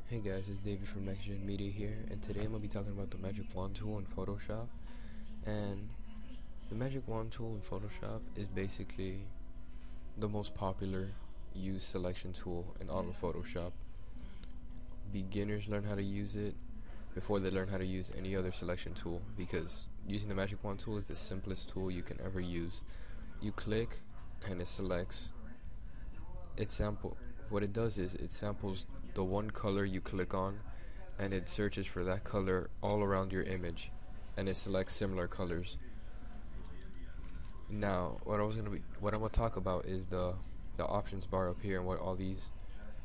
Hey guys, it's David from Next Gen Media here, and today I'm going to be talking about the Magic Wand tool in Photoshop. And the Magic Wand tool in Photoshop is basically the most popular used selection tool in all of Photoshop. Beginners learn how to use it before they learn how to use any other selection tool, because using the Magic Wand tool is the simplest tool you can ever use. You click and it selects. What it does is it samples the one color you click on, and it searches for that color all around your image, and it selects similar colors. Now, what I'm gonna talk about is the options bar up here and what all these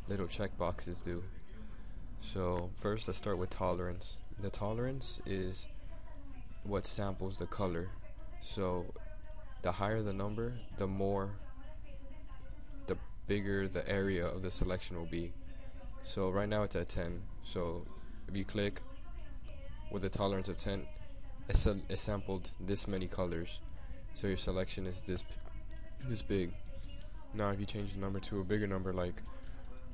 little checkboxes do. So first, let's start with tolerance. The tolerance is what samples the color. So the higher the number, the bigger the area of the selection will be. So right now it's at 10. So if you click with a tolerance of 10, it sampled this many colors. So your selection is this big. Now if you change the number to a bigger number like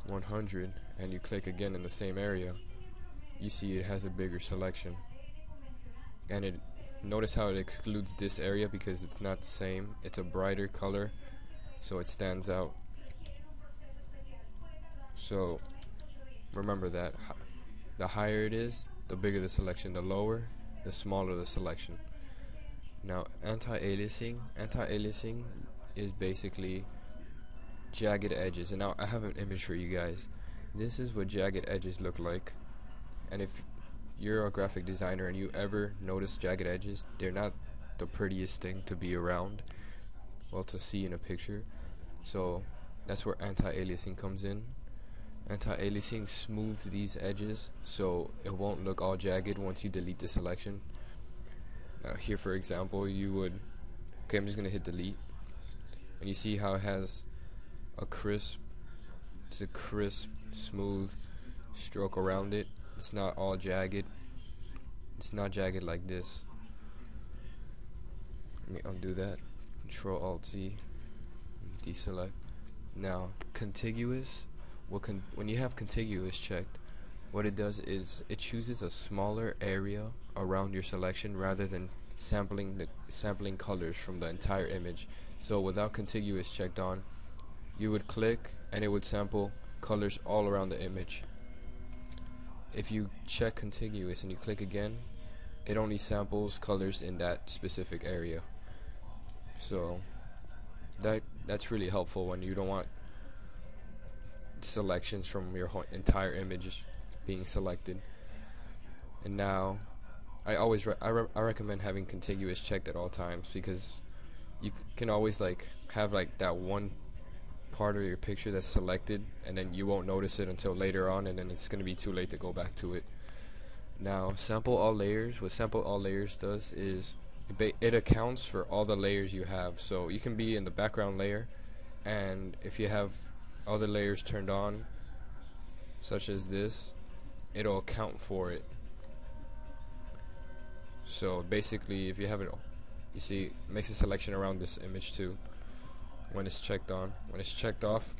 100 and you click again in the same area, you see it has a bigger selection. And notice how it excludes this area because it's not the same. It's a brighter color, so it stands out. So remember that the higher it is, the bigger the selection. The lower, the smaller the selection. Now, anti-aliasing is basically jagged edges. And now I have an image for you guys. This is what jagged edges look like. And if you're a graphic designer and you ever notice jagged edges, they're not the prettiest thing to be around, well, to see in a picture. So that's where anti-aliasing comes in. Anti-aliasing smooths these edges so it won't look all jagged once you delete the selection. Here, for example, you would, okay, I'm just gonna hit delete, and you see how it has it's a crisp, smooth stroke around it. It's not all jagged. It's not jagged like this. Let me undo that. Control Alt Z, deselect. Now, contiguous. When you have contiguous checked, what it does is it chooses a smaller area around your selection rather than sampling colors from the entire image. So without contiguous checked on, you would click and it would sample colors all around the image. If you check contiguous and you click again, it only samples colors in that specific area. So that's really helpful when you don't want selections from your entire image being selected. And now I recommend having contiguous checked at all times, because you can always have that one part of your picture that's selected and then you won't notice it until later on, and then it's going to be too late to go back to it. Now, sample all layers. What sample all layers does is it accounts for all the layers you have. So you can be in the background layer, and if you have other layers turned on, such as this, it'll account for it. So basically, if you have it, you see, it makes a selection around this image too when it's checked on. When it's checked off,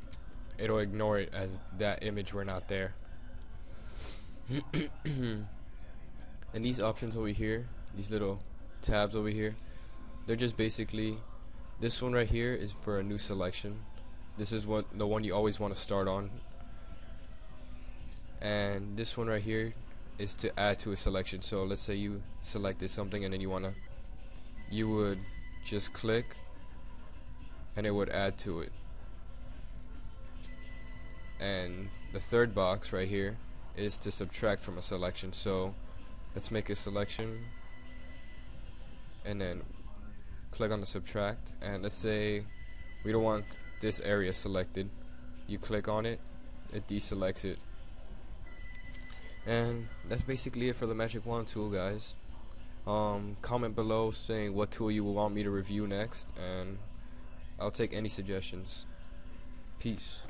it'll ignore it as that image were not there. And these options over here, these little tabs over here, they're just basically, this one right here is for a new selection. This is the one you always want to start on, and this one right here is to add to a selection. So let's say you selected something and then you would just click and it would add to it. And the third box right here is to subtract from a selection. So let's make a selection and then click on the subtract, and let's say we don't want this area selected. You click on it, it deselects it. And that's basically it for the Magic Wand tool, guys. Comment below saying what tool you will want me to review next, and I'll take any suggestions. Peace.